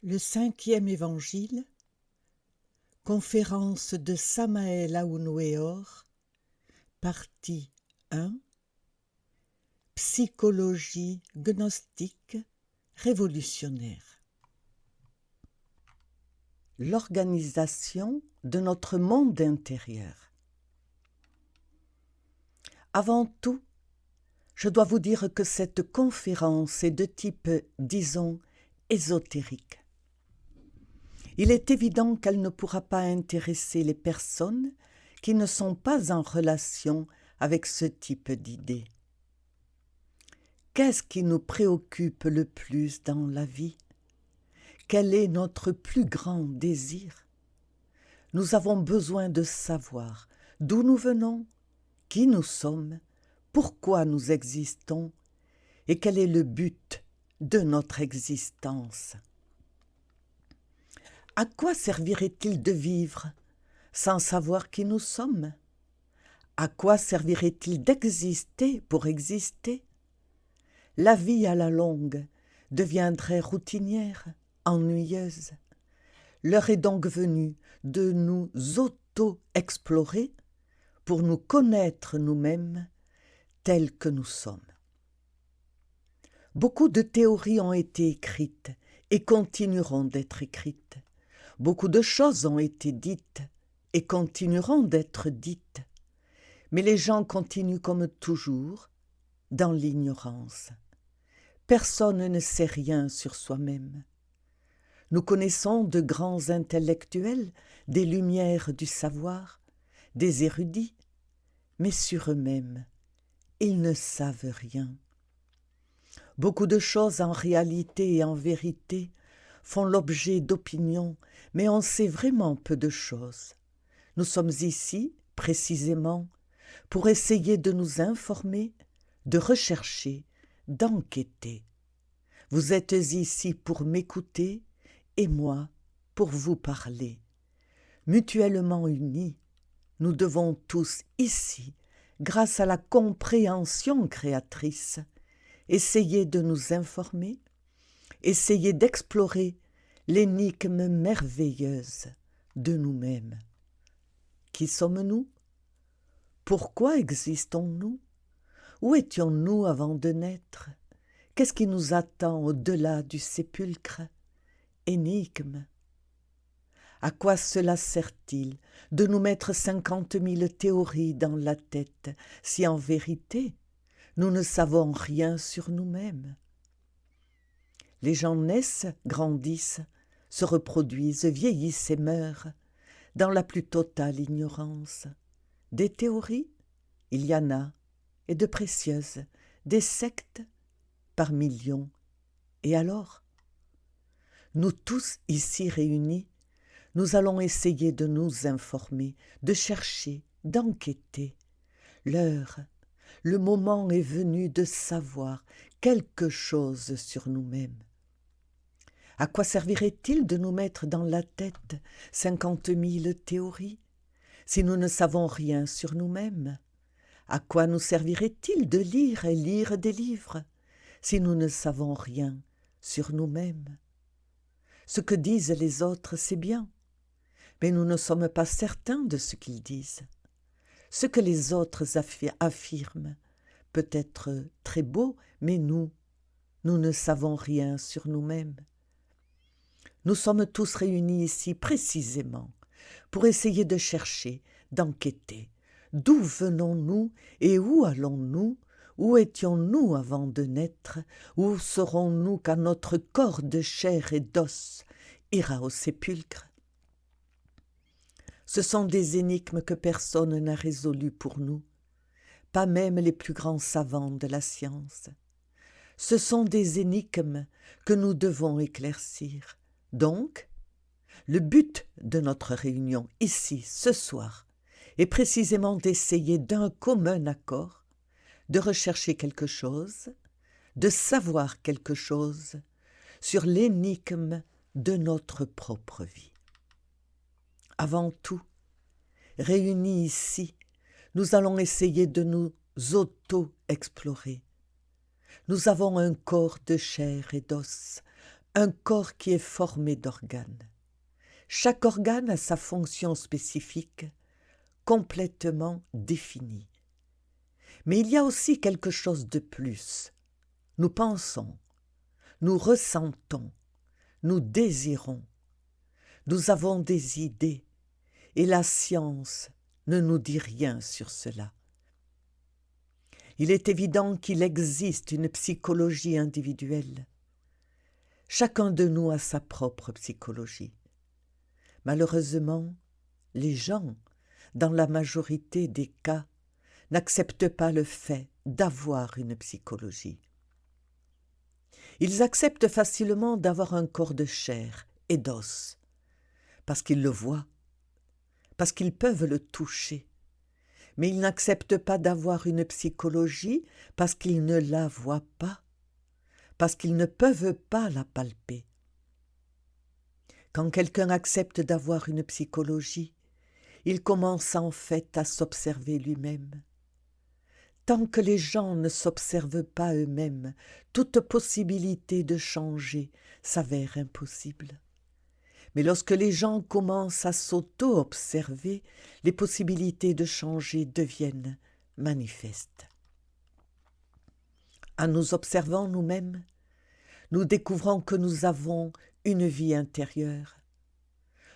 Le cinquième évangile, conférence de Samael Aounouéor, partie 1, psychologie gnostique révolutionnaire. L'organisation de notre monde intérieur. Avant tout, je dois vous dire que cette conférence est de type, disons, ésotérique. Il est évident qu'elle ne pourra pas intéresser les personnes qui ne sont pas en relation avec ce type d'idées. Qu'est-ce qui nous préoccupe le plus dans la vie? Quel est notre plus grand désir? Nous avons besoin de savoir d'où nous venons, qui nous sommes, pourquoi nous existons et quel est le but de notre existence. À quoi servirait-il de vivre sans savoir qui nous sommes? À quoi servirait-il d'exister pour exister? La vie à la longue deviendrait routinière, ennuyeuse. L'heure est donc venue de nous auto-explorer pour nous connaître nous-mêmes tels que nous sommes. Beaucoup de théories ont été écrites et continueront d'être écrites. Beaucoup de choses ont été dites et continueront d'être dites. Mais les gens continuent comme toujours dans l'ignorance. Personne ne sait rien sur soi-même. Nous connaissons de grands intellectuels, des lumières du savoir, des érudits, mais sur eux-mêmes, ils ne savent rien. Beaucoup de choses en réalité et en vérité font l'objet d'opinions, mais on sait vraiment peu de choses. Nous sommes ici, précisément, pour essayer de nous informer, de rechercher, d'enquêter. Vous êtes ici pour m'écouter et moi pour vous parler. Mutuellement unis, nous devons tous ici, grâce à la compréhension créatrice, essayer de nous informer, essayer d'explorer l'énigme merveilleuse de nous-mêmes. Qui sommes-nous? Pourquoi existons-nous? Où étions-nous avant de naître? Qu'est-ce qui nous attend au-delà du sépulcre? Énigme. À quoi cela sert-il de nous mettre 50 000 théories dans la tête si en vérité nous ne savons rien sur nous-mêmes? Les gens naissent, grandissent, se reproduisent, vieillissent et meurent dans la plus totale ignorance. Des théories, il y en a, et de précieuses, des sectes par millions. Et alors? Nous tous ici réunis, nous allons essayer de nous informer, de chercher, d'enquêter. L'heure, le moment est venu de savoir quelque chose sur nous-mêmes. À quoi servirait-il de nous mettre dans la tête 50 000 théories si nous ne savons rien sur nous-mêmes? À quoi nous servirait-il de lire et lire des livres si nous ne savons rien sur nous-mêmes? Ce que disent les autres, c'est bien, mais nous ne sommes pas certains de ce qu'ils disent. Ce que les autres affirment peut être très beau, mais nous ne savons rien sur nous-mêmes. Nous sommes tous réunis ici précisément pour essayer de chercher, d'enquêter. D'où venons-nous et où allons-nous? Où étions-nous avant de naître? Où serons-nous quand notre corps de chair et d'os ira au sépulcre? Ce sont des énigmes que personne n'a résolues pour nous, pas même les plus grands savants de la science. Ce sont des énigmes que nous devons éclaircir. Donc, le but de notre réunion ici, ce soir, est précisément d'essayer d'un commun accord, de rechercher quelque chose, de savoir quelque chose sur l'énigme de notre propre vie. Avant tout, réunis ici, nous allons essayer de nous auto-explorer. Nous avons un corps de chair et d'os, un corps qui est formé d'organes. Chaque organe a sa fonction spécifique, complètement définie. Mais il y a aussi quelque chose de plus. Nous pensons, nous ressentons, nous désirons, nous avons des idées, et la science ne nous dit rien sur cela. Il est évident qu'il existe une psychologie individuelle. Chacun de nous a sa propre psychologie. Malheureusement, les gens, dans la majorité des cas, n'acceptent pas le fait d'avoir une psychologie. Ils acceptent facilement d'avoir un corps de chair et d'os, parce qu'ils le voient, parce qu'ils peuvent le toucher. Mais ils n'acceptent pas d'avoir une psychologie parce qu'ils ne la voient pas, parce qu'ils ne peuvent pas la palper. Quand quelqu'un accepte d'avoir une psychologie, il commence en fait à s'observer lui-même. Tant que les gens ne s'observent pas eux-mêmes, toute possibilité de changer s'avère impossible. Mais lorsque les gens commencent à s'auto-observer, les possibilités de changer deviennent manifestes. En nous observant nous-mêmes, nous découvrons que nous avons une vie intérieure.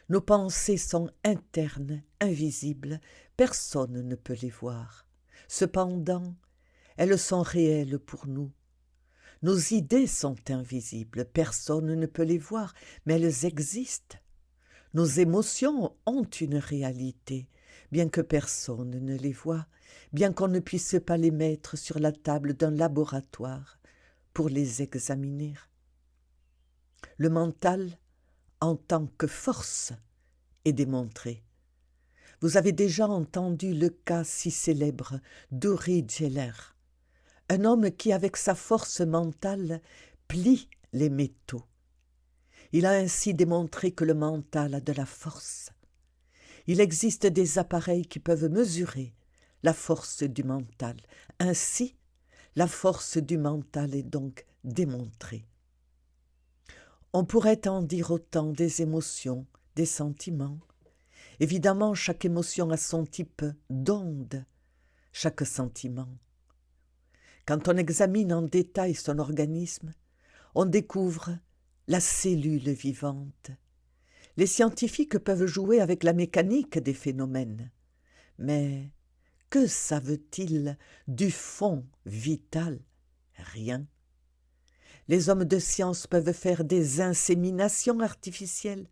Nos pensées sont internes, invisibles, personne ne peut les voir. Cependant, elles sont réelles pour nous. Nos idées sont invisibles, personne ne peut les voir, mais elles existent. Nos émotions ont une réalité, bien que personne ne les voie, bien qu'on ne puisse pas les mettre sur la table d'un laboratoire pour les examiner. Le mental, en tant que force, est démontré. Vous avez déjà entendu le cas si célèbre d'Uri Geller, un homme qui, avec sa force mentale, plie les métaux. Il a ainsi démontré que le mental a de la force. Il existe des appareils qui peuvent mesurer la force du mental. Ainsi, la force du mental est donc démontrée. On pourrait en dire autant des émotions, des sentiments. Évidemment, chaque émotion a son type d'onde, chaque sentiment. Quand on examine en détail son organisme, on découvre la cellule vivante. Les scientifiques peuvent jouer avec la mécanique des phénomènes. Mais que savent-ils du fond vital? Rien. Les hommes de science peuvent faire des inséminations artificielles,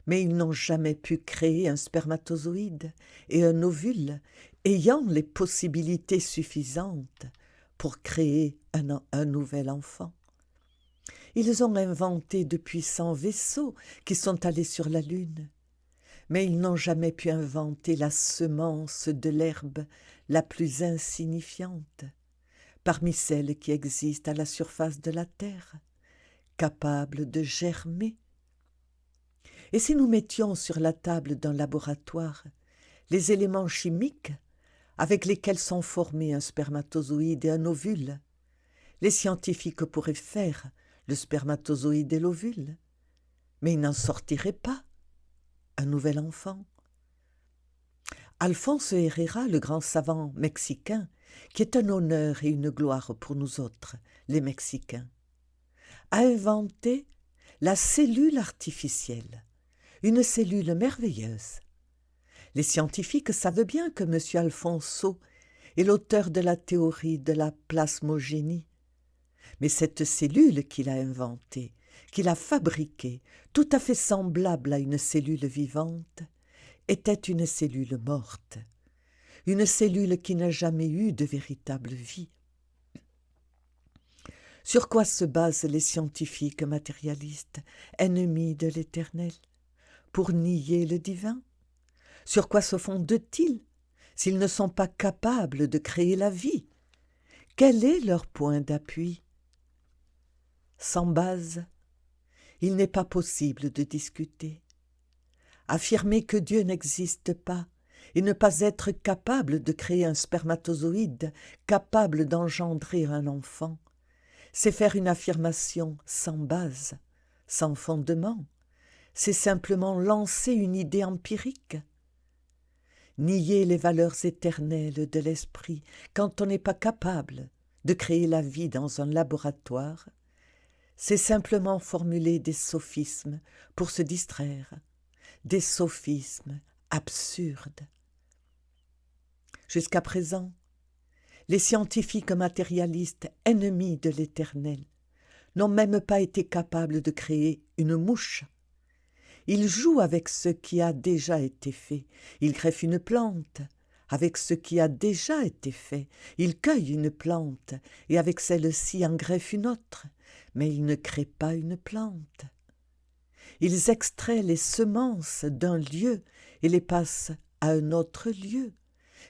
mais ils n'ont jamais pu créer un spermatozoïde et un ovule ayant les possibilités suffisantes pour créer un nouvel enfant. Ils ont inventé de puissants vaisseaux qui sont allés sur la Lune, mais ils n'ont jamais pu inventer la semence de l'herbe la plus insignifiante, parmi celles qui existent à la surface de la Terre, capable de germer. Et si nous mettions sur la table d'un laboratoire les éléments chimiques avec lesquels sont formés un spermatozoïde et un ovule, les scientifiques pourraient faire le spermatozoïde et l'ovule, mais ils n'en sortiraient pas un nouvel enfant. Alfonso Herrera, le grand savant mexicain, qui est un honneur et une gloire pour nous autres, les Mexicains, a inventé la cellule artificielle, une cellule merveilleuse. Les scientifiques savent bien que M. Alfonso est l'auteur de la théorie de la plasmogénie, mais cette cellule qu'il a inventée, qu'il a fabriquée, tout à fait semblable à une cellule vivante, était une cellule morte, une cellule qui n'a jamais eu de véritable vie. Sur quoi se basent les scientifiques matérialistes, ennemis de l'éternel, pour nier le divin? Sur quoi se fondent-ils s'ils ne sont pas capables de créer la vie? Quel est leur point d'appui? Sans base, il n'est pas possible de discuter. Affirmer que Dieu n'existe pas et ne pas être capable de créer un spermatozoïde capable d'engendrer un enfant, c'est faire une affirmation sans base, sans fondement, c'est simplement lancer une idée empirique. Nier les valeurs éternelles de l'esprit quand on n'est pas capable de créer la vie dans un laboratoire, c'est simplement formuler des sophismes pour se distraire, des sophismes absurdes. Jusqu'à présent, les scientifiques matérialistes ennemis de l'éternel n'ont même pas été capables de créer une mouche. Ils jouent avec ce qui a déjà été fait. Ils greffent une plante avec ce qui a déjà été fait. Ils cueillent une plante et avec celle-ci en greffent une autre. Mais ils ne créent pas une plante. Ils extraient les semences d'un lieu et les passent à un autre lieu.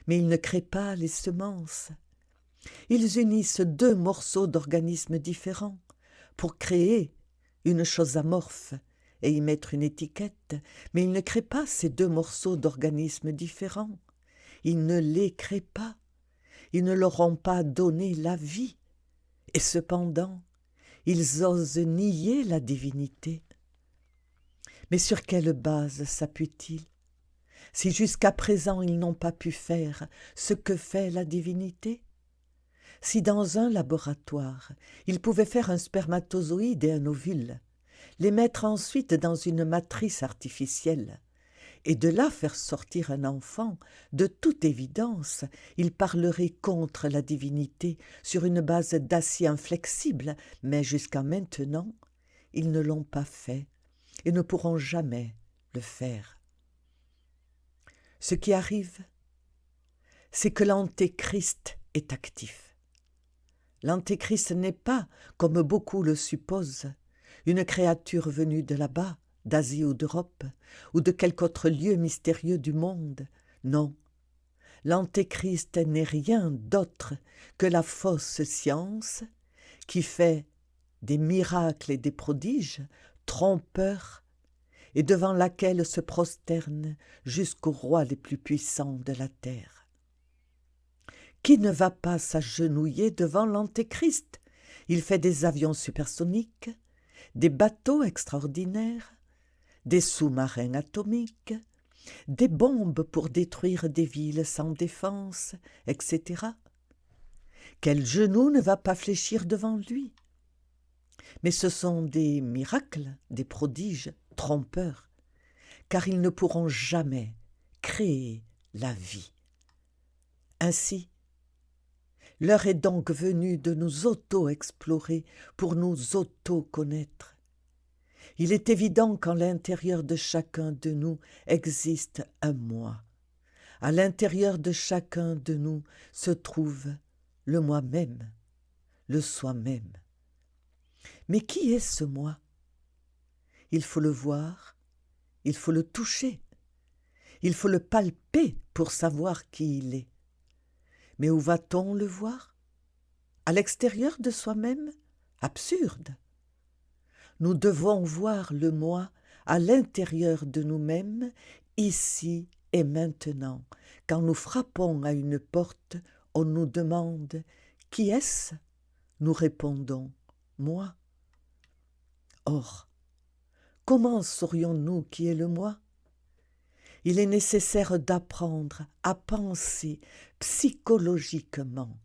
Mais ils ne créent pas les semences. Ils unissent deux morceaux d'organismes différents pour créer une chose amorphe et y mettre une étiquette, mais ils ne créent pas ces deux morceaux d'organismes différents. Ils ne les créent pas. Ils ne leur ont pas donné la vie. Et cependant, ils osent nier la divinité. Mais sur quelle base s'appuient-ils, si jusqu'à présent ils n'ont pas pu faire ce que fait la divinité? Si dans un laboratoire, ils pouvaient faire un spermatozoïde et un ovule, les mettre ensuite dans une matrice artificielle, et de là faire sortir un enfant, de toute évidence, ils parleraient contre la divinité sur une base d'acier inflexible, mais jusqu'à maintenant, ils ne l'ont pas fait et ne pourront jamais le faire. Ce qui arrive, c'est que l'antéchrist est actif. L'antéchrist n'est pas, comme beaucoup le supposent, une créature venue de là-bas, d'Asie ou d'Europe, ou de quelque autre lieu mystérieux du monde. Non, l'antéchrist n'est rien d'autre que la fausse science qui fait des miracles et des prodiges trompeurs et devant laquelle se prosternent jusqu'aux rois les plus puissants de la terre. Qui ne va pas s'agenouiller devant l'antéchrist? Il fait des avions supersoniques, des bateaux extraordinaires, des sous-marins atomiques, des bombes pour détruire des villes sans défense, etc. Quel genou ne va pas fléchir devant lui? Mais ce sont des miracles, des prodiges trompeurs, car ils ne pourront jamais créer la vie. Ainsi, l'heure est donc venue de nous auto-explorer pour nous auto-connaître. Il est évident qu'en l'intérieur de chacun de nous existe un moi. À l'intérieur de chacun de nous se trouve le moi-même, le soi-même. Mais qui est ce moi? Il faut le voir, il faut le toucher, il faut le palper pour savoir qui il est. Mais où va-t-on le voir? À l'extérieur de soi-même? Absurde! Nous devons voir le moi à l'intérieur de nous-mêmes, ici et maintenant. Quand nous frappons à une porte, on nous demande « Qui est-ce » Nous répondons « Moi ». Or, comment saurions-nous qui est le moi? Il est nécessaire d'apprendre à penser psychologiquement.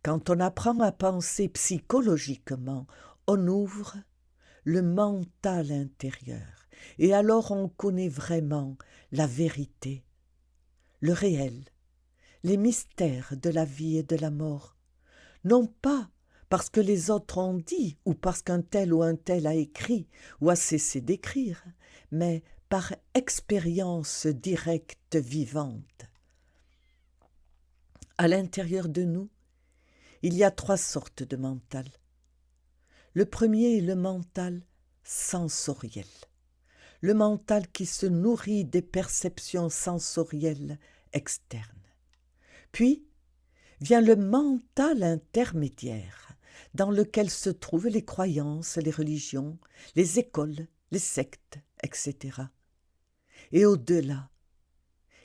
Quand on apprend à penser psychologiquement, on ouvre le mental intérieur, et alors on connaît vraiment la vérité, le réel, les mystères de la vie et de la mort, non pas parce que les autres ont dit, ou parce qu'un tel ou un tel a écrit, ou a cessé d'écrire, mais par expérience directe vivante. À l'intérieur de nous, il y a 3 sortes de mental. Le premier est le mental sensoriel, le mental qui se nourrit des perceptions sensorielles externes. Puis vient le mental intermédiaire, dans lequel se trouvent les croyances, les religions, les écoles, les sectes, etc. Et au-delà,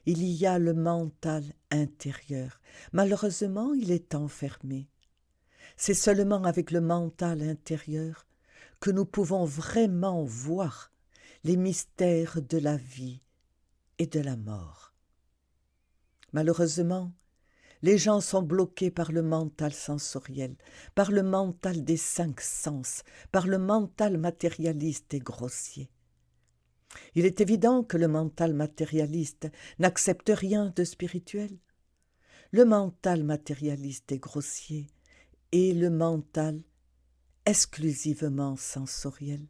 il y a le mental intérieur. Malheureusement, il est enfermé. C'est seulement avec le mental intérieur que nous pouvons vraiment voir les mystères de la vie et de la mort. Malheureusement, les gens sont bloqués par le mental sensoriel, par le mental des 5 sens, par le mental matérialiste et grossier. Il est évident que le mental matérialiste n'accepte rien de spirituel. Le mental matérialiste est grossier et le mental exclusivement sensoriel.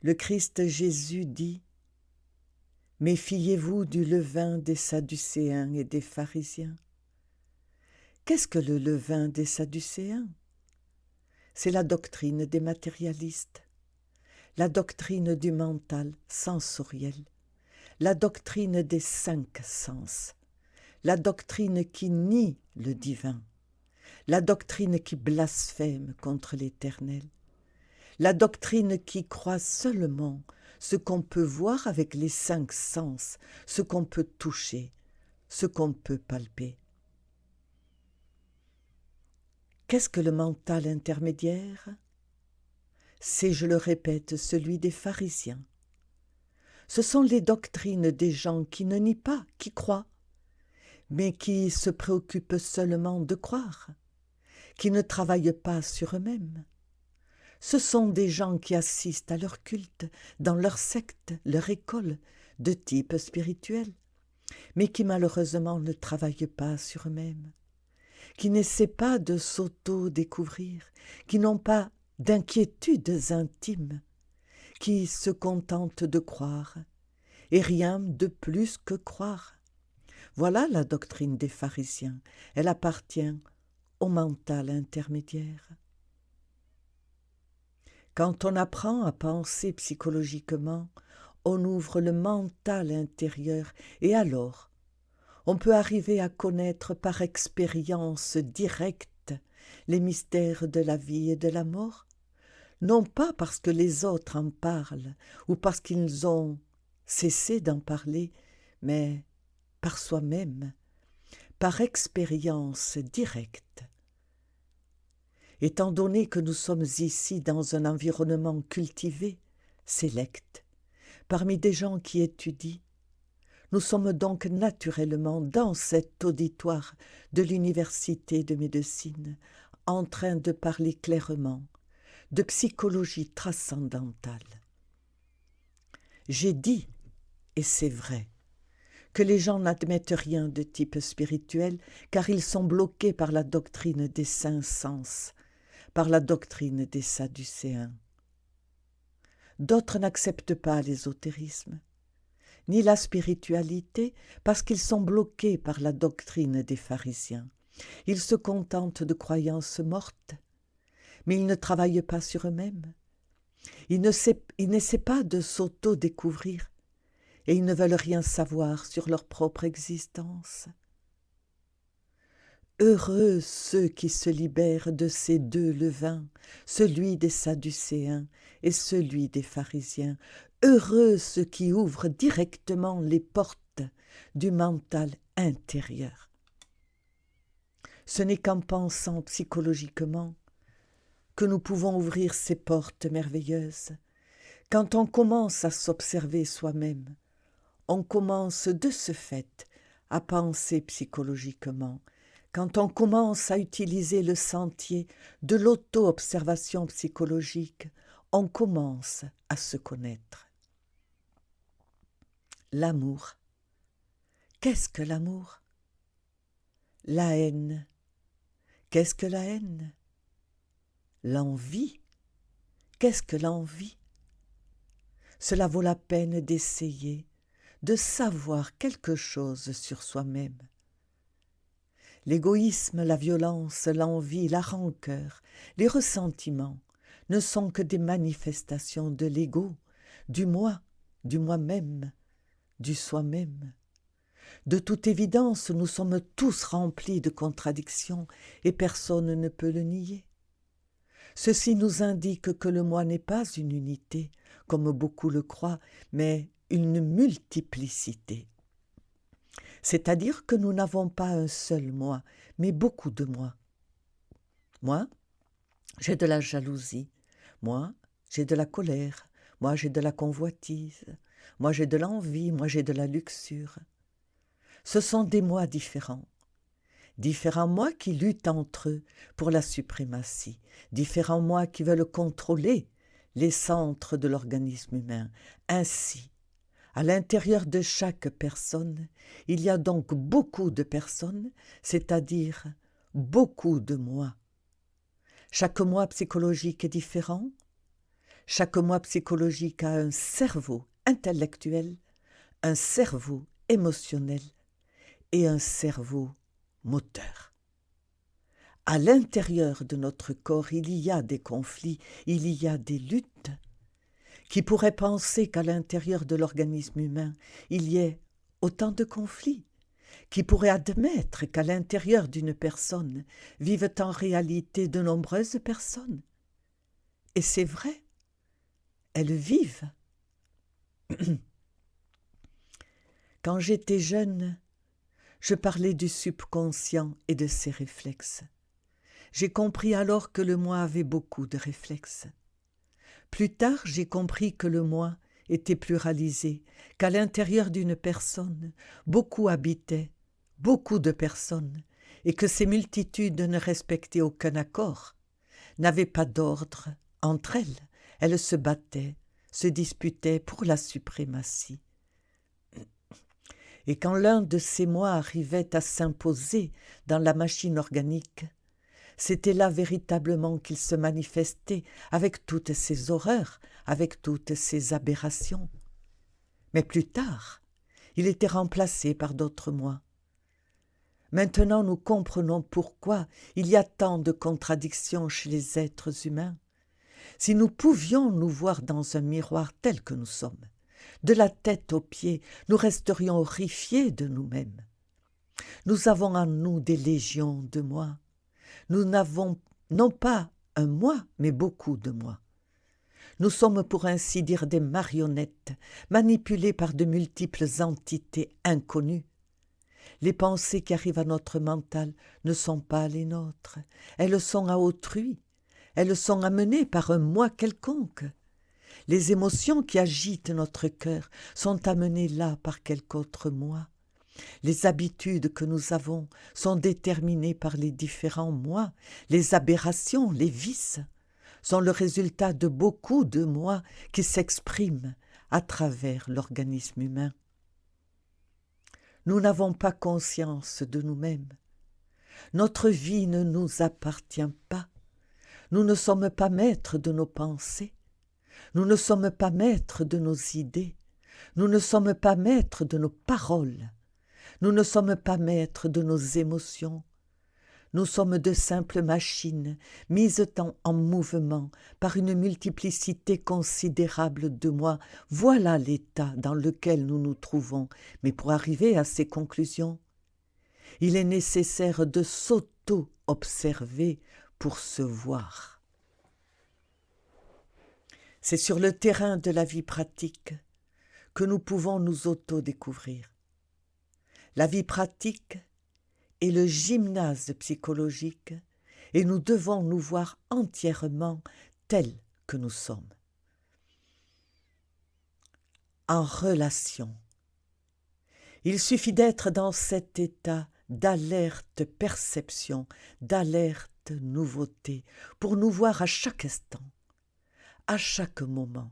Le Christ Jésus dit « Méfiez-vous du levain des Sadducéens et des pharisiens ». Qu'est-ce que le levain des Sadducéens? C'est la doctrine des matérialistes, la doctrine du mental sensoriel, la doctrine des 5 sens, la doctrine qui nie le divin, la doctrine qui blasphème contre l'Éternel, la doctrine qui croit seulement ce qu'on peut voir avec les 5 sens, ce qu'on peut toucher, ce qu'on peut palper. Qu'est-ce que le mental intermédiaire? C'est, je le répète, celui des pharisiens. Ce sont les doctrines des gens qui ne nient pas, qui croient, mais qui se préoccupent seulement de croire, qui ne travaillent pas sur eux-mêmes. Ce sont des gens qui assistent à leur culte, dans leur secte, leur école, de type spirituel, mais qui malheureusement ne travaillent pas sur eux-mêmes, qui n'essaient pas de s'auto-découvrir, qui n'ont pas d'inquiétudes intimes, qui se contentent de croire, et rien de plus que croire. Voilà la doctrine des pharisiens, elle appartient au mental intermédiaire. Quand on apprend à penser psychologiquement, on ouvre le mental intérieur et alors, on peut arriver à connaître par expérience directe les mystères de la vie et de la mort, non pas parce que les autres en parlent ou parce qu'ils ont cessé d'en parler, mais par soi-même, par expérience directe. Étant donné que nous sommes ici dans un environnement cultivé, sélect, parmi des gens qui étudient, nous sommes donc naturellement dans cet auditoire de l'université de médecine, en train de parler clairement de psychologie transcendantale. J'ai dit, et c'est vrai, que les gens n'admettent rien de type spirituel car ils sont bloqués par la doctrine des 5 sens, par la doctrine des Sadducéens. D'autres n'acceptent pas l'ésotérisme, ni la spiritualité parce qu'ils sont bloqués par la doctrine des pharisiens. Ils se contentent de croyances mortes, mais ils ne travaillent pas sur eux-mêmes. Ils n'essaient pas de s'auto-découvrir et ils ne veulent rien savoir sur leur propre existence. Heureux ceux qui se libèrent de ces 2 levains, celui des Sadducéens et celui des pharisiens. Heureux ceux qui ouvrent directement les portes du mental intérieur. Ce n'est qu'en pensant psychologiquement que nous pouvons ouvrir ces portes merveilleuses. Quand on commence à s'observer soi-même, on commence de ce fait à penser psychologiquement. Quand on commence à utiliser le sentier de l'auto-observation psychologique, on commence à se connaître. L'amour. Qu'est-ce que l'amour? La haine. Qu'est-ce que la haine? L'envie. Qu'est-ce que l'envie? Cela vaut la peine d'essayer de savoir quelque chose sur soi-même. L'égoïsme, la violence, l'envie, la rancœur, les ressentiments ne sont que des manifestations de l'ego, du moi, du moi-même, du soi-même. De toute évidence, nous sommes tous remplis de contradictions et personne ne peut le nier. Ceci nous indique que le moi n'est pas une unité, comme beaucoup le croient, mais une multiplicité. C'est-à-dire que nous n'avons pas un seul moi, mais beaucoup de moi. Moi, j'ai de la jalousie, moi j'ai de la colère, moi j'ai de la convoitise, moi j'ai de l'envie, moi j'ai de la luxure. Ce sont des moi différents. Différents moi qui luttent entre eux pour la suprématie, différents moi qui veulent contrôler les centres de l'organisme humain. Ainsi, à l'intérieur de chaque personne, il y a donc beaucoup de personnes, c'est-à-dire beaucoup de moi. Chaque moi psychologique est différent. Chaque moi psychologique a un cerveau intellectuel, un cerveau émotionnel et un cerveau moteur. À l'intérieur de notre corps, il y a des conflits, il y a des luttes. Qui pourrait penser qu'à l'intérieur de l'organisme humain, il y ait autant de conflits? Qui pourrait admettre qu'à l'intérieur d'une personne vivent en réalité de nombreuses personnes? Et c'est vrai, elles vivent. Quand j'étais jeune, je parlais du subconscient et de ses réflexes. J'ai compris alors que le moi avait beaucoup de réflexes. Plus tard, j'ai compris que le moi était pluralisé, qu'à l'intérieur d'une personne, beaucoup habitaient, beaucoup de personnes, et que ces multitudes ne respectaient aucun accord, n'avaient pas d'ordre entre elles. Elles se battaient, se disputaient pour la suprématie. Et quand l'un de ces moi arrivait à s'imposer dans la machine organique, c'était là véritablement qu'il se manifestait avec toutes ses horreurs, avec toutes ses aberrations. Mais plus tard, il était remplacé par d'autres moi. Maintenant, nous comprenons pourquoi il y a tant de contradictions chez les êtres humains. Si nous pouvions nous voir dans un miroir tel que nous sommes, de la tête aux pieds, nous resterions horrifiés de nous-mêmes. Nous avons en nous des légions de moi. Nous n'avons non pas un moi, mais beaucoup de moi. Nous sommes pour ainsi dire des marionnettes, manipulées par de multiples entités inconnues. Les pensées qui arrivent à notre mental ne sont pas les nôtres, elles sont à autrui, elles sont amenées par un moi quelconque. Les émotions qui agitent notre cœur sont amenées là par quelque autre moi. Les habitudes que nous avons sont déterminées par les différents moi. Les aberrations, les vices, sont le résultat de beaucoup de moi qui s'expriment à travers l'organisme humain. Nous n'avons pas conscience de nous-mêmes. Notre vie ne nous appartient pas. Nous ne sommes pas maîtres de nos pensées. Nous ne sommes pas maîtres de nos idées. Nous ne sommes pas maîtres de nos paroles. Nous ne sommes pas maîtres de nos émotions. Nous sommes de simples machines mises en mouvement par une multiplicité considérable de moi. Voilà l'état dans lequel nous nous trouvons. Mais pour arriver à ces conclusions, il est nécessaire de s'auto-observer pour se voir. C'est sur le terrain de la vie pratique que nous pouvons nous auto-découvrir. La vie pratique est le gymnase psychologique et nous devons nous voir entièrement tels que nous sommes. En relation. Il suffit d'être dans cet état d'alerte perception, d'alerte nouveauté, pour nous voir à chaque instant, à chaque moment.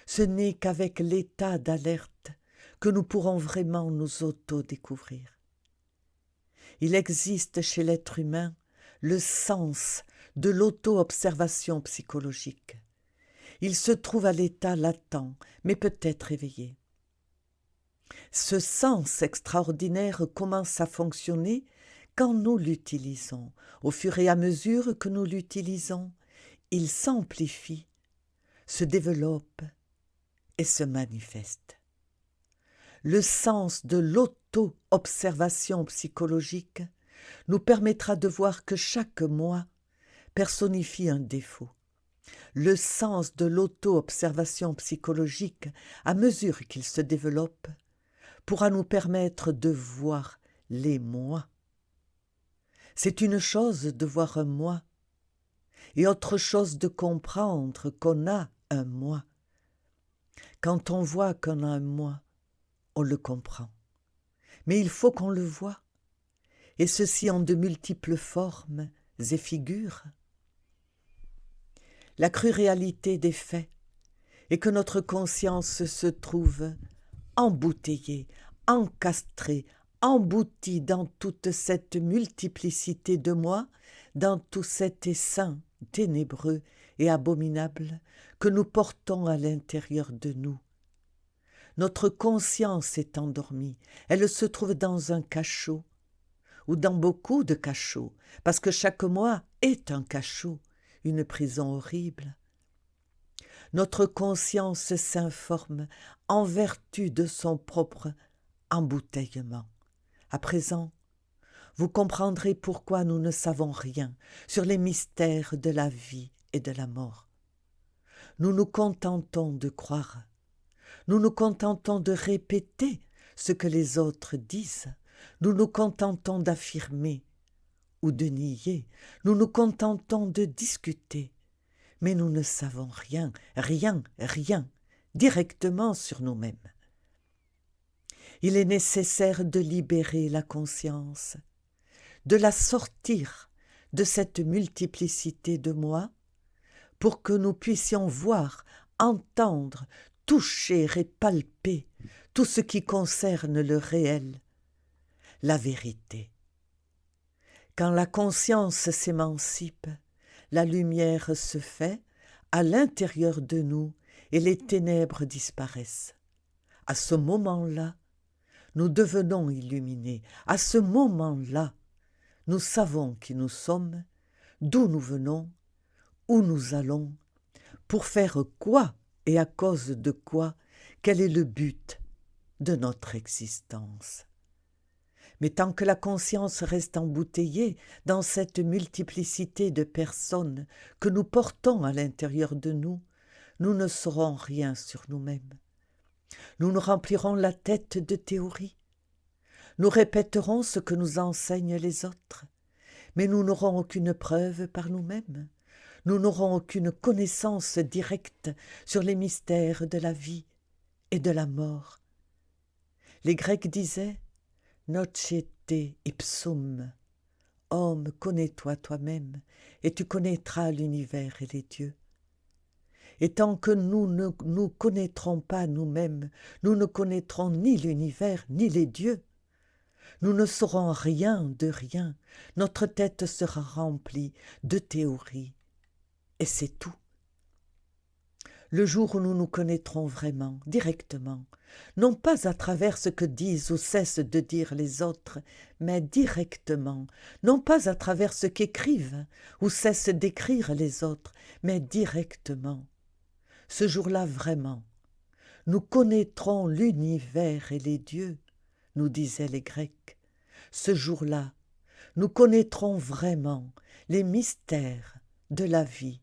Ce n'est qu'avec l'état d'alerte que nous pourrons vraiment nous auto-découvrir. Il existe chez l'être humain le sens de l'auto-observation psychologique. Il se trouve à l'état latent, mais peut-être éveillé. Ce sens extraordinaire commence à fonctionner quand nous l'utilisons. Au fur et à mesure que nous l'utilisons, il s'amplifie, se développe et se manifeste. Le sens de l'auto-observation psychologique nous permettra de voir que chaque moi personnifie un défaut. Le sens de l'auto-observation psychologique, à mesure qu'il se développe, pourra nous permettre de voir les moi. C'est une chose de voir un moi, et autre chose de comprendre qu'on a un moi. Quand on voit qu'on a un moi, on le comprend. Mais il faut qu'on le voie, et ceci en de multiples formes et figures. La crue réalité des faits est que notre conscience se trouve embouteillée, encastrée, emboutie dans toute cette multiplicité de moi, dans tout cet essaim ténébreux et abominable que nous portons à l'intérieur de nous. Notre conscience est endormie, elle se trouve dans un cachot, ou dans beaucoup de cachots, parce que chaque moi est un cachot, une prison horrible. Notre conscience s'informe en vertu de son propre embouteillement. À présent, vous comprendrez pourquoi nous ne savons rien sur les mystères de la vie et de la mort. Nous nous contentons de croire, nous nous contentons de répéter ce que les autres disent, nous nous contentons d'affirmer ou de nier, nous nous contentons de discuter, mais nous ne savons rien, rien, directement sur nous-mêmes. Il est nécessaire de libérer la conscience, de la sortir de cette multiplicité de moi, pour que nous puissions voir, entendre, toucher et palper tout ce qui concerne le réel, la vérité. Quand la conscience s'émancipe, la lumière se fait à l'intérieur de nous et les ténèbres disparaissent. À ce moment-là, nous devenons illuminés. À ce moment-là, nous savons qui nous sommes, d'où nous venons, où nous allons, pour faire quoi et à cause de quoi, quel est le but de notre existence. Mais tant que la conscience reste embouteillée dans cette multiplicité de personnes que nous portons à l'intérieur de nous, nous ne saurons rien sur nous-mêmes. Nous nous remplirons la tête de théories. Nous répéterons ce que nous enseignent les autres, mais nous n'aurons aucune preuve par nous-mêmes. Nous n'aurons aucune connaissance directe sur les mystères de la vie et de la mort. Les Grecs disaient « Nocete ipsum » « Homme, connais-toi toi-même, et tu connaîtras l'univers et les dieux. » Et tant que nous ne nous connaîtrons pas nous-mêmes, nous ne connaîtrons ni l'univers ni les dieux. Nous ne saurons rien de rien, notre tête sera remplie de théories, et c'est tout. Le jour où nous nous connaîtrons vraiment, directement, non pas à travers ce que disent ou cessent de dire les autres, mais directement, non pas à travers ce qu'écrivent ou cessent d'écrire les autres, mais directement. Ce jour-là vraiment, nous connaîtrons l'univers et les dieux, nous disaient les Grecs. Ce jour-là, nous connaîtrons vraiment les mystères de la vie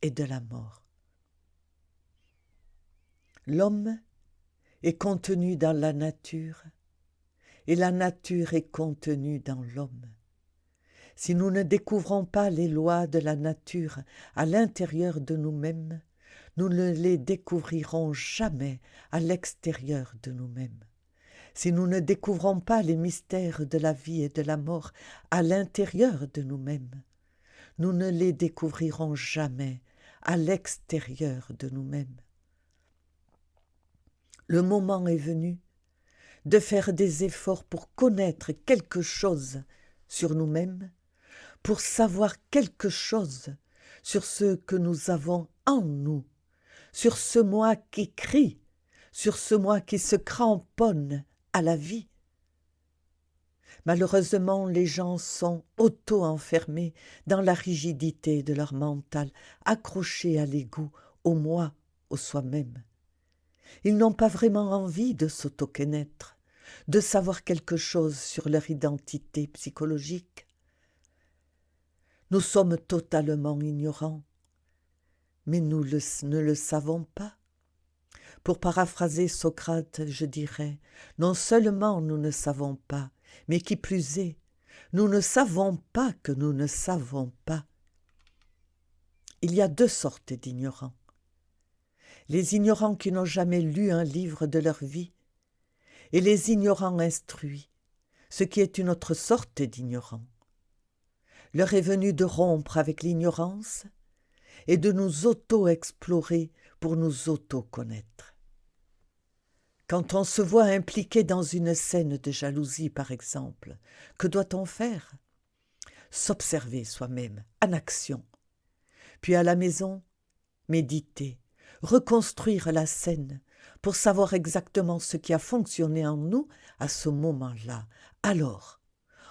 et de la mort. L'homme est contenu dans la nature et la nature est contenue dans l'homme. Si nous ne découvrons pas les lois de la nature à l'intérieur de nous-mêmes, nous ne les découvrirons jamais à l'extérieur de nous-mêmes. Si nous ne découvrons pas les mystères de la vie et de la mort à l'intérieur de nous-mêmes, nous ne les découvrirons jamais à l'extérieur de nous-mêmes. Le moment est venu de faire des efforts pour connaître quelque chose sur nous-mêmes, pour savoir quelque chose sur ce que nous avons en nous, sur ce moi qui crie, sur ce moi qui se cramponne à la vie. Malheureusement, les gens sont auto-enfermés dans la rigidité de leur mental, accrochés à l'ego, au moi, au soi-même. Ils n'ont pas vraiment envie de s'auto-connaître, de savoir quelque chose sur leur identité psychologique. Nous sommes totalement ignorants, mais nous ne le savons pas. Pour paraphraser Socrate, je dirais, non seulement nous ne savons pas, mais qui plus est, nous ne savons pas que nous ne savons pas. Il y a deux sortes d'ignorants. Les ignorants qui n'ont jamais lu un livre de leur vie et les ignorants instruits, ce qui est une autre sorte d'ignorants. L'heure est venue de rompre avec l'ignorance et de nous auto-explorer pour nous auto-connaître. Quand on se voit impliqué dans une scène de jalousie, par exemple, que doit-on faire? S'observer soi-même, en action. Puis à la maison, méditer, reconstruire la scène pour savoir exactement ce qui a fonctionné en nous à ce moment-là. Alors,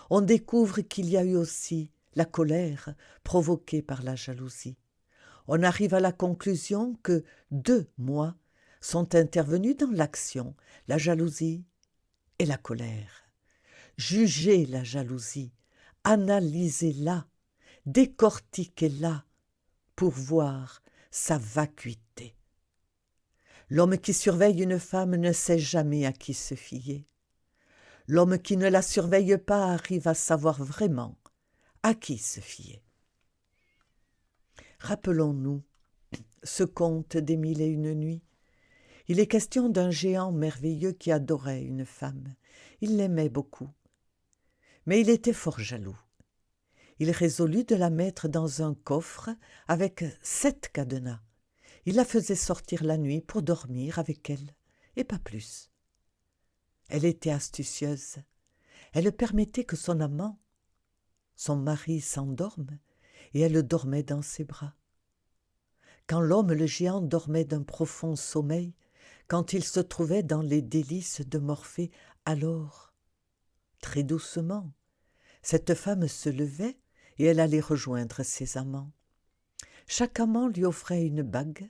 on découvre qu'il y a eu aussi la colère provoquée par la jalousie. On arrive à la conclusion que 2 moi sont intervenus dans l'action, la jalousie et la colère. Jugez la jalousie, analysez-la, décortiquez-la pour voir sa vacuité. L'homme qui surveille une femme ne sait jamais à qui se fier. L'homme qui ne la surveille pas arrive à savoir vraiment à qui se fier. Rappelons-nous ce conte des 1001 nuits. Il est question d'un géant merveilleux qui adorait une femme. Il l'aimait beaucoup. Mais il était fort jaloux. Il résolut de la mettre dans un coffre avec 7 cadenas. Il la faisait sortir la nuit pour dormir avec elle, et pas plus. Elle était astucieuse. Elle permettait que son amant, son mari, s'endorme, et elle dormait dans ses bras. Quand l'homme, le géant, dormait d'un profond sommeil, quand il se trouvait dans les délices de Morphée, alors, très doucement, cette femme se levait et elle allait rejoindre ses amants. Chaque amant lui offrait une bague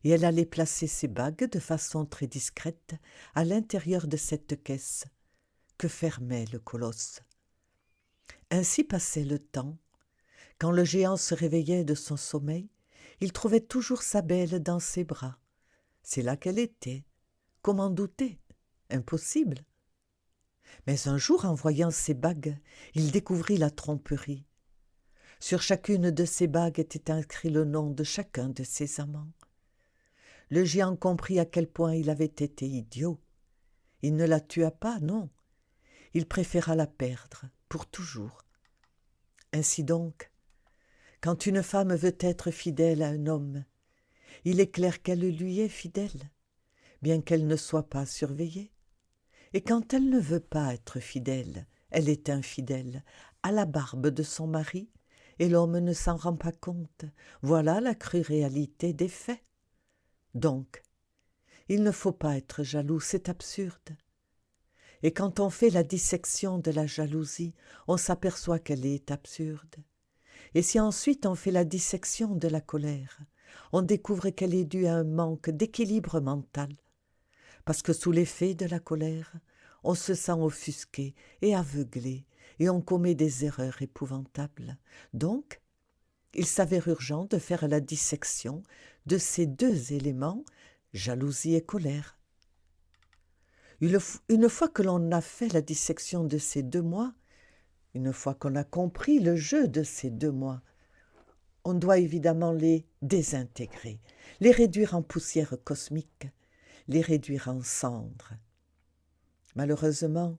et elle allait placer ses bagues de façon très discrète à l'intérieur de cette caisse que fermait le colosse. Ainsi passait le temps. Quand le géant se réveillait de son sommeil, il trouvait toujours sa belle dans ses bras. C'est là qu'elle était. Comment douter? Impossible. Mais un jour, en voyant ces bagues, il découvrit la tromperie. Sur chacune de ces bagues était inscrit le nom de chacun de ses amants. Le géant comprit à quel point il avait été idiot. Il ne la tua pas, non. Il préféra la perdre, pour toujours. Ainsi donc, quand une femme veut être fidèle à un homme, il est clair qu'elle lui est fidèle, bien qu'elle ne soit pas surveillée. Et quand elle ne veut pas être fidèle, elle est infidèle, à la barbe de son mari, et l'homme ne s'en rend pas compte. Voilà la crue réalité des faits. Donc, il ne faut pas être jaloux, c'est absurde. Et quand on fait la dissection de la jalousie, on s'aperçoit qu'elle est absurde. Et si ensuite on fait la dissection de la colère, on découvre qu'elle est due à un manque d'équilibre mental, parce que sous l'effet de la colère, on se sent offusqué et aveuglé, et on commet des erreurs épouvantables. Donc, il s'avère urgent de faire la dissection de ces 2 éléments, jalousie et colère. Une fois que l'on a fait la dissection de ces 2 moi, une fois qu'on a compris le jeu de ces 2 moi, on doit évidemment les désintégrer, les réduire en poussière cosmique, les réduire en cendres. Malheureusement,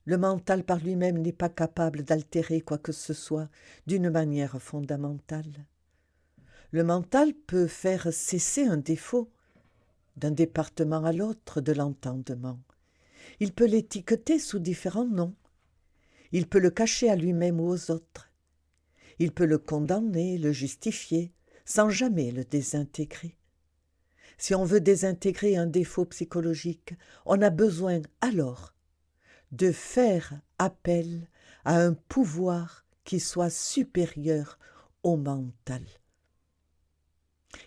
le mental par lui-même n'est pas capable d'altérer quoi que ce soit d'une manière fondamentale. Le mental peut faire cesser un défaut d'un département à l'autre de l'entendement. Il peut l'étiqueter sous différents noms. Il peut le cacher à lui-même ou aux autres. Il peut le condamner, le justifier, sans jamais le désintégrer. Si on veut désintégrer un défaut psychologique, on a besoin alors de faire appel à un pouvoir qui soit supérieur au mental.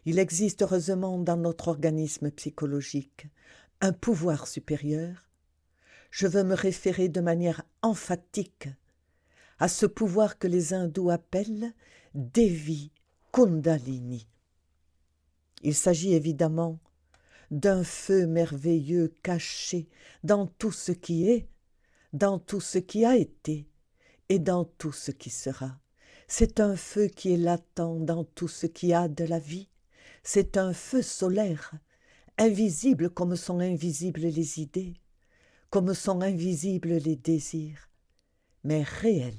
Il existe heureusement dans notre organisme psychologique un pouvoir supérieur. Je veux me référer de manière emphatique à ce pouvoir que les hindous appellent Devi Kundalini. Il s'agit évidemment d'un feu merveilleux caché dans tout ce qui est, dans tout ce qui a été et dans tout ce qui sera. C'est un feu qui est latent dans tout ce qui a de la vie. C'est un feu solaire, invisible comme sont invisibles les idées, comme sont invisibles les désirs, mais réel.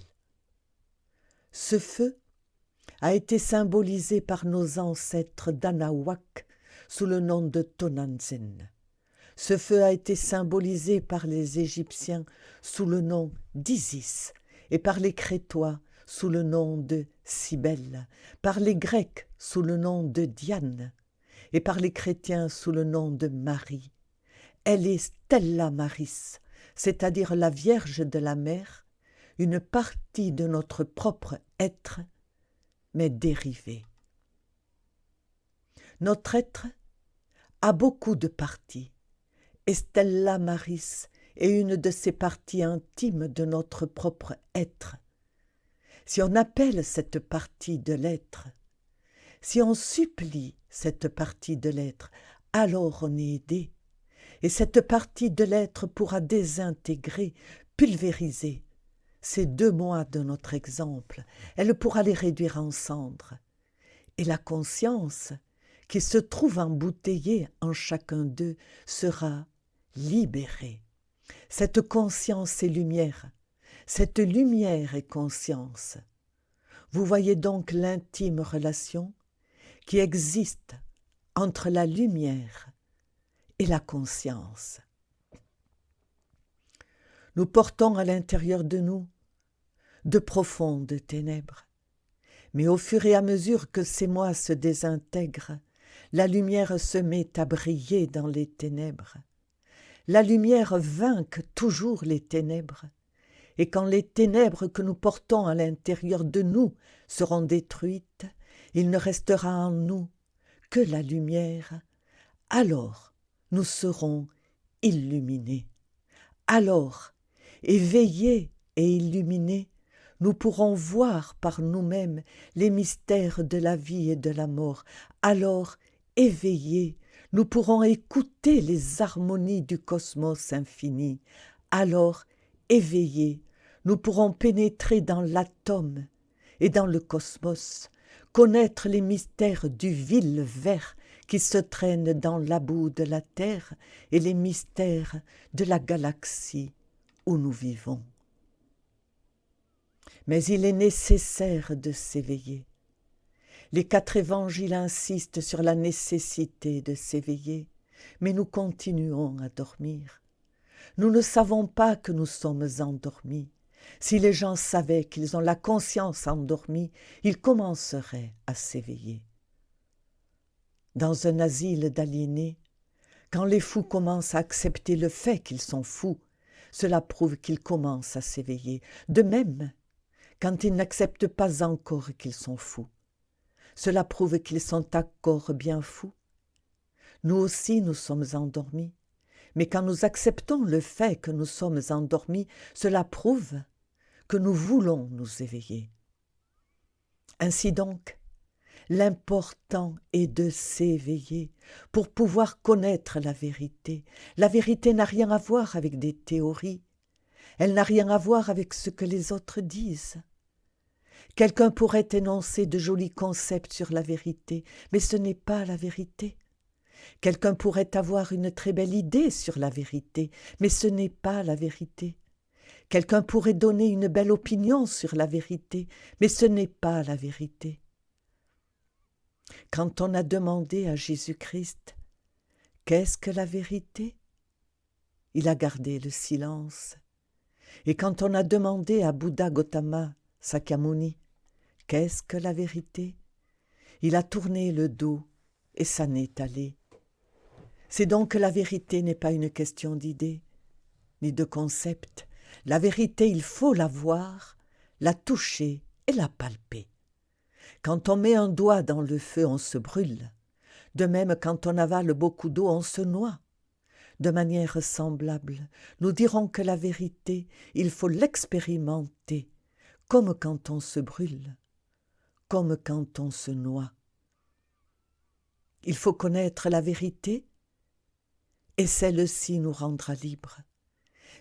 Ce feu a été symbolisé par nos ancêtres d'Anahuac sous le nom de Tonantzin. Ce feu a été symbolisé par les Égyptiens sous le nom d'Isis et par les Crétois sous le nom de Cybèle, par les Grecs sous le nom de Diane et par les chrétiens sous le nom de Marie. Elle est Stella Maris, c'est-à-dire la Vierge de la mer, une partie de notre propre être, mais dérivée. Notre être a beaucoup de parties, et Stella Maris est une de ces parties intimes de notre propre être. Si on appelle cette partie de l'être, si on supplie cette partie de l'être, alors on est aidé, et cette partie de l'être pourra désintégrer, pulvériser ces 2 mois de notre exemple, elle pourra les réduire en cendres. Et la conscience qui se trouve embouteillée en chacun d'eux sera libérée. Cette conscience est lumière, cette lumière est conscience. Vous voyez donc l'intime relation qui existe entre la lumière et la conscience. Nous portons à l'intérieur de nous de profondes ténèbres, mais au fur et à mesure que ces mois se désintègrent, la lumière se met à briller dans les ténèbres. La lumière vainque toujours les ténèbres, et quand les ténèbres que nous portons à l'intérieur de nous seront détruites, il ne restera en nous que la lumière, alors nous serons illuminés. Alors, éveillés et illuminés, nous pourrons voir par nous-mêmes les mystères de la vie et de la mort. Alors, éveillés, nous pourrons écouter les harmonies du cosmos infini. Alors, éveillés, nous pourrons pénétrer dans l'atome et dans le cosmos, connaître les mystères du vil ver qui se traîne dans la boue de la terre et les mystères de la galaxie où nous vivons. Mais il est nécessaire de s'éveiller. Les 4 évangiles insistent sur la nécessité de s'éveiller, mais nous continuons à dormir. Nous ne savons pas que nous sommes endormis. Si les gens savaient qu'ils ont la conscience endormie, ils commenceraient à s'éveiller. Dans un asile d'aliénés, quand les fous commencent à accepter le fait qu'ils sont fous, cela prouve qu'ils commencent à s'éveiller. De même, quand ils n'acceptent pas encore qu'ils sont fous, cela prouve qu'ils sont encore bien fous. Nous aussi, nous sommes endormis, mais quand nous acceptons le fait que nous sommes endormis, cela prouve que nous voulons nous éveiller. Ainsi donc, l'important est de s'éveiller pour pouvoir connaître la vérité. La vérité n'a rien à voir avec des théories, elle n'a rien à voir avec ce que les autres disent. Quelqu'un pourrait énoncer de jolis concepts sur la vérité, mais ce n'est pas la vérité. Quelqu'un pourrait avoir une très belle idée sur la vérité, mais ce n'est pas la vérité. Quelqu'un pourrait donner une belle opinion sur la vérité, mais ce n'est pas la vérité. Quand on a demandé à Jésus-Christ « Qu'est-ce que la vérité ?» il a gardé le silence. Et quand on a demandé à Bouddha Gautama Sakyamuni « Qu'est-ce que la vérité ?» il a tourné le dos et s'en est allé. C'est donc que la vérité n'est pas une question d'idées, ni de concepts. La vérité, il faut la voir, la toucher et la palper. Quand on met un doigt dans le feu, on se brûle. De même, quand on avale beaucoup d'eau, on se noie. De manière semblable, nous dirons que la vérité, il faut l'expérimenter, comme quand on se brûle, comme quand on se noie. Il faut connaître la vérité, et celle-ci nous rendra libres.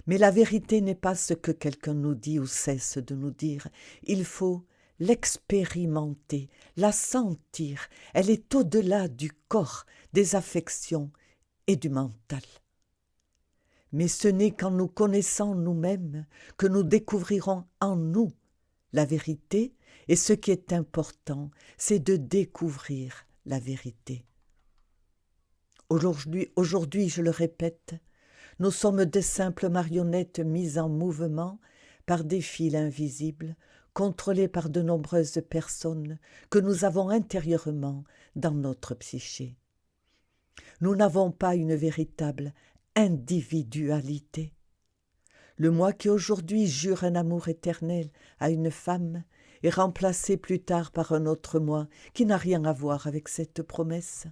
Mais la vérité n'est pas ce que quelqu'un nous dit ou cesse de nous dire. Il faut l'expérimenter, la sentir. Elle est au-delà du corps, des affections et du mental. Mais ce n'est qu'en nous connaissant nous-mêmes que nous découvrirons en nous la vérité, et ce qui est important, c'est de découvrir la vérité. Aujourd'hui, je le répète, nous sommes de simples marionnettes mises en mouvement par des fils invisibles, contrôlées par de nombreuses personnes que nous avons intérieurement dans notre psyché. Nous n'avons pas une véritable individualité. Le moi qui aujourd'hui jure un amour éternel à une femme est remplacé plus tard par un autre moi qui n'a rien à voir avec cette promesse.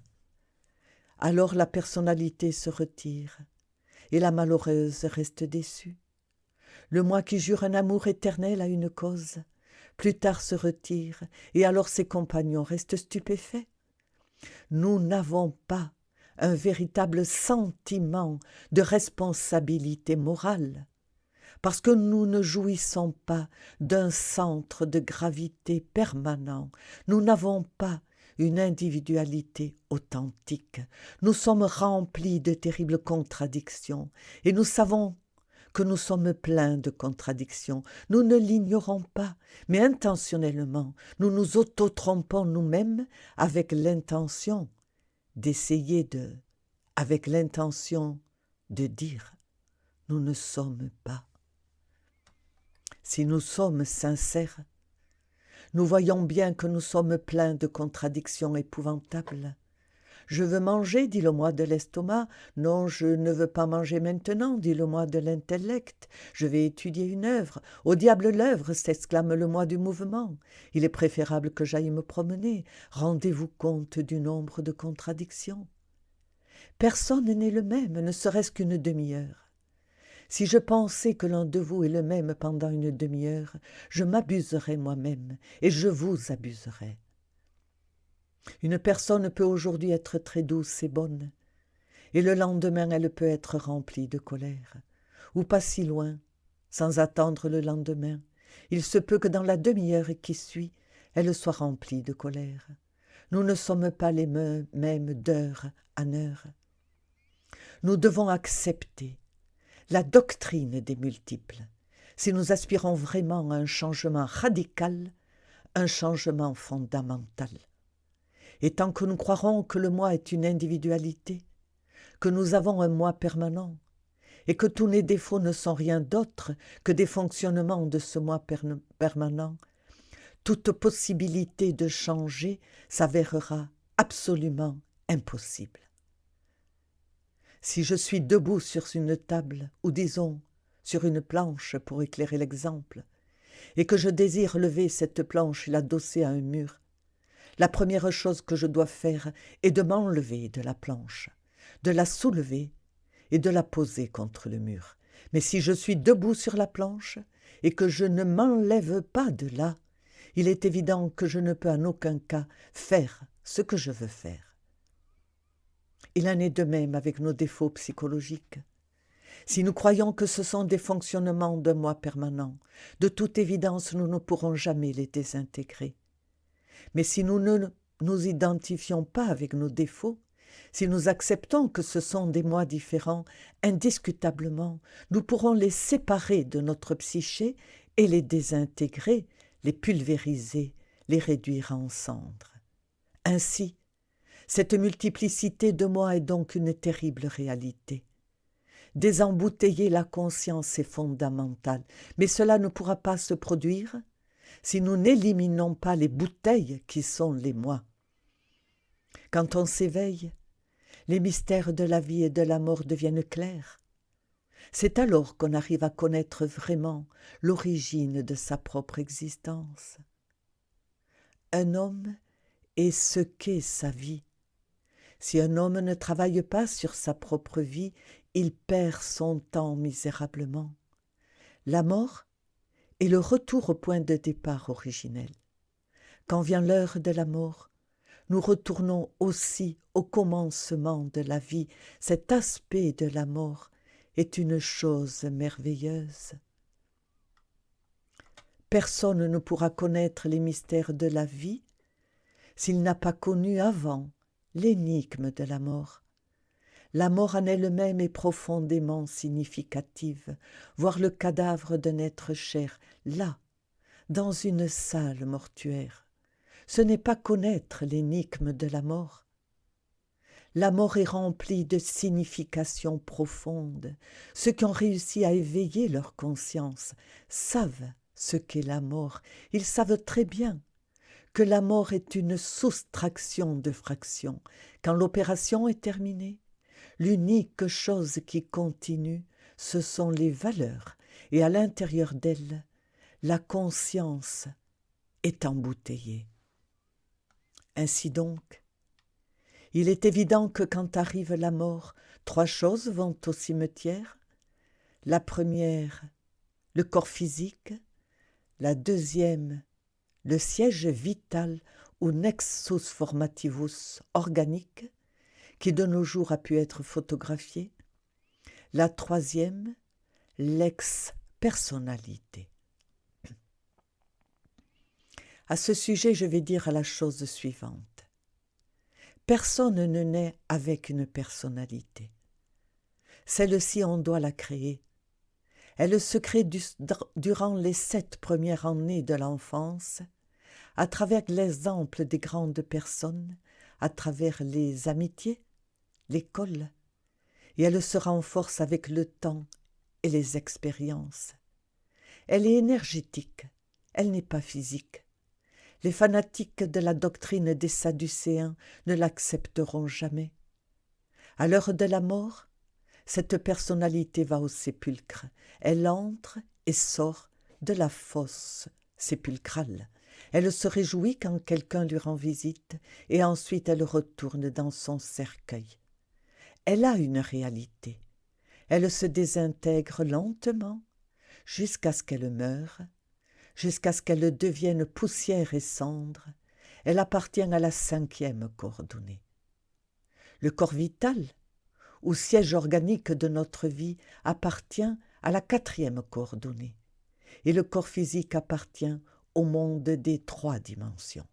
Alors la personnalité se retire et la malheureuse reste déçue. Le moi qui jure un amour éternel à une cause, plus tard se retire et alors ses compagnons restent stupéfaits. Nous n'avons pas un véritable sentiment de responsabilité morale, parce que nous ne jouissons pas d'un centre de gravité permanent, nous n'avons pas une individualité authentique, nous sommes remplis de terribles contradictions, et nous savons que nous sommes pleins de contradictions, nous ne l'ignorons pas, mais intentionnellement, nous nous auto-trompons nous-mêmes avec l'intention avec l'intention de dire « nous ne sommes pas ». Si nous sommes sincères, nous voyons bien que nous sommes pleins de contradictions épouvantables. Je veux manger, dit le moi de l'estomac. Non, je ne veux pas manger maintenant, dit le moi de l'intellect. Je vais étudier une œuvre. Au diable l'œuvre, s'exclame le moi du mouvement. Il est préférable que j'aille me promener. Rendez-vous compte du nombre de contradictions. Personne n'est le même, ne serait-ce qu'une demi-heure. Si je pensais que l'un de vous est le même pendant une demi-heure, je m'abuserais moi-même et je vous abuserais. Une personne peut aujourd'hui être très douce et bonne, et le lendemain elle peut être remplie de colère, ou pas si loin, sans attendre le lendemain. Il se peut que dans la demi-heure qui suit, elle soit remplie de colère. Nous ne sommes pas les mêmes d'heure en heure. Nous devons accepter la doctrine des multiples, si nous aspirons vraiment à un changement radical, un changement fondamental. Et tant que nous croirons que le moi est une individualité, que nous avons un moi permanent, et que tous les défauts ne sont rien d'autre que des fonctionnements de ce moi permanent, toute possibilité de changer s'avérera absolument impossible. Si je suis debout sur une table, ou disons sur une planche pour éclairer l'exemple, et que je désire lever cette planche et l'adosser à un mur, la première chose que je dois faire est de m'enlever de la planche, de la soulever et de la poser contre le mur. Mais si je suis debout sur la planche et que je ne m'enlève pas de là, il est évident que je ne peux en aucun cas faire ce que je veux faire. Il en est de même avec nos défauts psychologiques. Si nous croyons que ce sont des fonctionnements d'un moi permanent, de toute évidence nous ne pourrons jamais les désintégrer. Mais si nous ne nous identifions pas avec nos défauts, si nous acceptons que ce sont des moi différents, indiscutablement, nous pourrons les séparer de notre psyché et les désintégrer, les pulvériser, les réduire en cendres. Ainsi, cette multiplicité de moi est donc une terrible réalité. Désembouteiller la conscience est fondamental, mais cela ne pourra pas se produire si nous n'éliminons pas les bouteilles qui sont les moi. Quand on s'éveille, les mystères de la vie et de la mort deviennent clairs. C'est alors qu'on arrive à connaître vraiment l'origine de sa propre existence. Un homme est ce qu'est sa vie. Si un homme ne travaille pas sur sa propre vie, il perd son temps misérablement. La mort est le retour au point de départ originel. Quand vient l'heure de la mort, nous retournons aussi au commencement de la vie. Cet aspect de la mort est une chose merveilleuse. Personne ne pourra connaître les mystères de la vie s'il n'a pas connu avant l'énigme de la mort. La mort en elle-même est profondément significative. Voir le cadavre d'un être cher, là, dans une salle mortuaire, ce n'est pas connaître l'énigme de la mort. La mort est remplie de significations profondes. Ceux qui ont réussi à éveiller leur conscience savent ce qu'est la mort. Ils savent très bien que la mort est une soustraction de fractions. Quand l'opération est terminée, l'unique chose qui continue, ce sont les valeurs, et à l'intérieur d'elles, la conscience est embouteillée. Ainsi donc, il est évident que quand arrive la mort, 3 choses vont au cimetière. La première, le corps physique. La deuxième, le siège vital ou nexus formativus organique, qui de nos jours a pu être photographié. La troisième, l'ex-personnalité. À ce sujet, je vais dire la chose suivante. Personne ne naît avec une personnalité. Celle-ci, on doit la créer. Elle se crée durant les 7 premières années de l'enfance, à travers l'exemple des grandes personnes, à travers les amitiés, l'école, et elle se renforce avec le temps et les expériences. Elle est énergétique, elle n'est pas physique. Les fanatiques de la doctrine des Sadducéens ne l'accepteront jamais. À l'heure de la mort, cette personnalité va au sépulcre. Elle entre et sort de la fosse sépulcrale. Elle se réjouit quand quelqu'un lui rend visite et ensuite elle retourne dans son cercueil. Elle a une réalité. Elle se désintègre lentement jusqu'à ce qu'elle meure, jusqu'à ce qu'elle devienne poussière et cendre. Elle appartient à la 5e coordonnée. Le corps vital, ou siège organique de notre vie, appartient à la 4e coordonnée. Et le corps physique appartient au monde des 3 dimensions.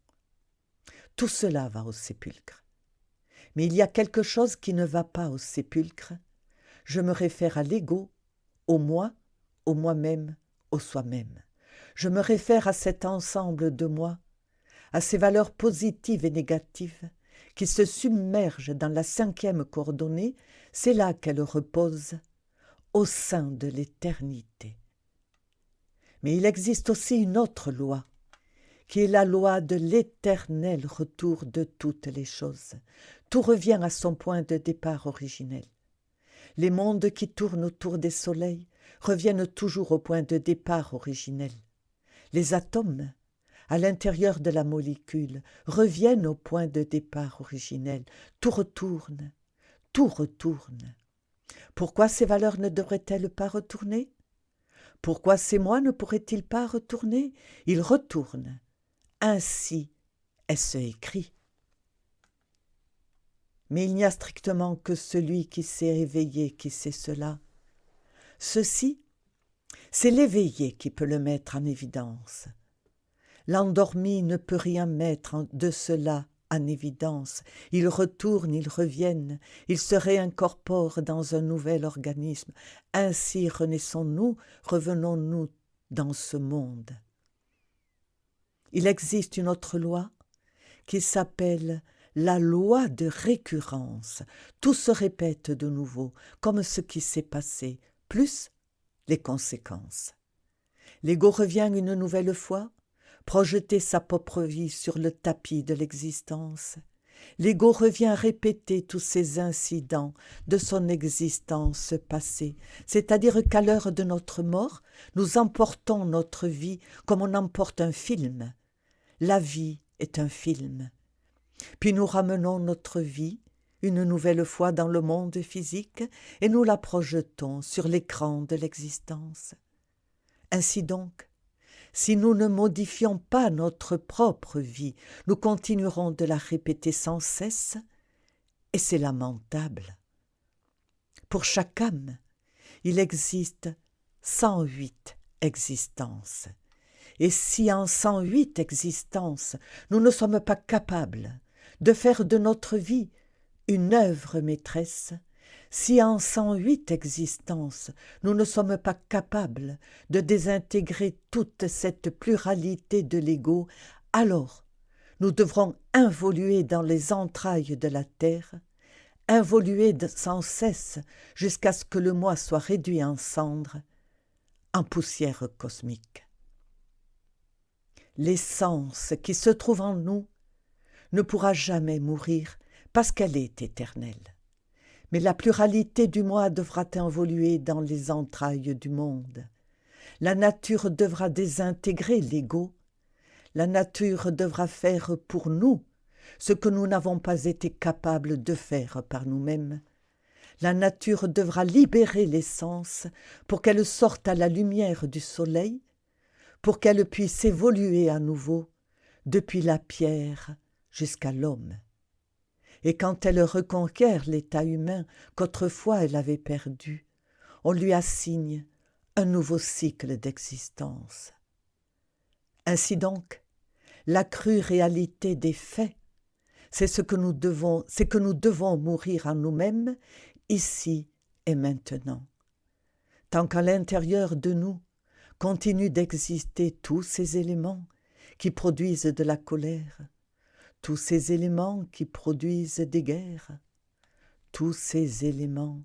Tout cela va au sépulcre. Mais il y a quelque chose qui ne va pas au sépulcre. Je me réfère à l'ego, au moi, au moi-même, au soi-même. Je me réfère à cet ensemble de moi, à ces valeurs positives et négatives qui se submergent dans la 5e coordonnée. C'est là qu'elles reposent, au sein de l'éternité. Mais il existe aussi une autre loi, qui est la loi de l'éternel retour de toutes les choses. Tout revient à son point de départ originel. Les mondes qui tournent autour des soleils reviennent toujours au point de départ originel. Les atomes, à l'intérieur de la molécule, reviennent au point de départ originel. Tout retourne, tout retourne. Pourquoi ces valeurs ne devraient-elles pas retourner? Pourquoi ces moi ne pourraient-ils pas retourner? Ils retournent. Ainsi est-ce écrit. Mais il n'y a strictement que celui qui s'est éveillé qui sait cela. Ceci, c'est l'éveillé qui peut le mettre en évidence. L'endormi ne peut rien mettre de cela en évidence. Ils retournent, ils reviennent, ils se réincorporent dans un nouvel organisme. Ainsi renaissons-nous, revenons-nous dans ce monde. Il existe une autre loi qui s'appelle la loi de récurrence. Tout se répète de nouveau, comme ce qui s'est passé, plus les conséquences. L'ego revient une nouvelle fois, projeter sa propre vie sur le tapis de l'existence. L'ego revient répéter tous ces incidents de son existence passée, c'est-à-dire qu'à l'heure de notre mort, nous emportons notre vie comme on emporte un film. La vie est un film. Puis nous ramenons notre vie une nouvelle fois dans le monde physique et nous la projetons sur l'écran de l'existence. Ainsi donc, si nous ne modifions pas notre propre vie, nous continuerons de la répéter sans cesse, et c'est lamentable. Pour chaque âme, il existe 108 existences, Et si en 108 existences, nous ne sommes pas capables de faire de notre vie une œuvre maîtresse, si en 108 existences, nous ne sommes pas capables de désintégrer toute cette pluralité de l'ego, alors nous devrons involuer dans les entrailles de la terre, involuer sans cesse jusqu'à ce que le moi soit réduit en cendres, en poussière cosmique. L'essence qui se trouve en nous ne pourra jamais mourir parce qu'elle est éternelle. Mais la pluralité du moi devra évoluer dans les entrailles du monde. La nature devra désintégrer l'ego. La nature devra faire pour nous ce que nous n'avons pas été capables de faire par nous-mêmes. La nature devra libérer l'essence pour qu'elle sorte à la lumière du soleil, pour qu'elle puisse évoluer à nouveau depuis la pierre jusqu'à l'homme. Et quand elle reconquiert l'état humain qu'autrefois elle avait perdu, on lui assigne un nouveau cycle d'existence. Ainsi donc, la crue réalité des faits, c'est que nous devons mourir en nous-mêmes, ici et maintenant. Tant qu'à l'intérieur de nous continuent d'exister tous ces éléments qui produisent de la colère, tous ces éléments qui produisent des guerres, tous ces éléments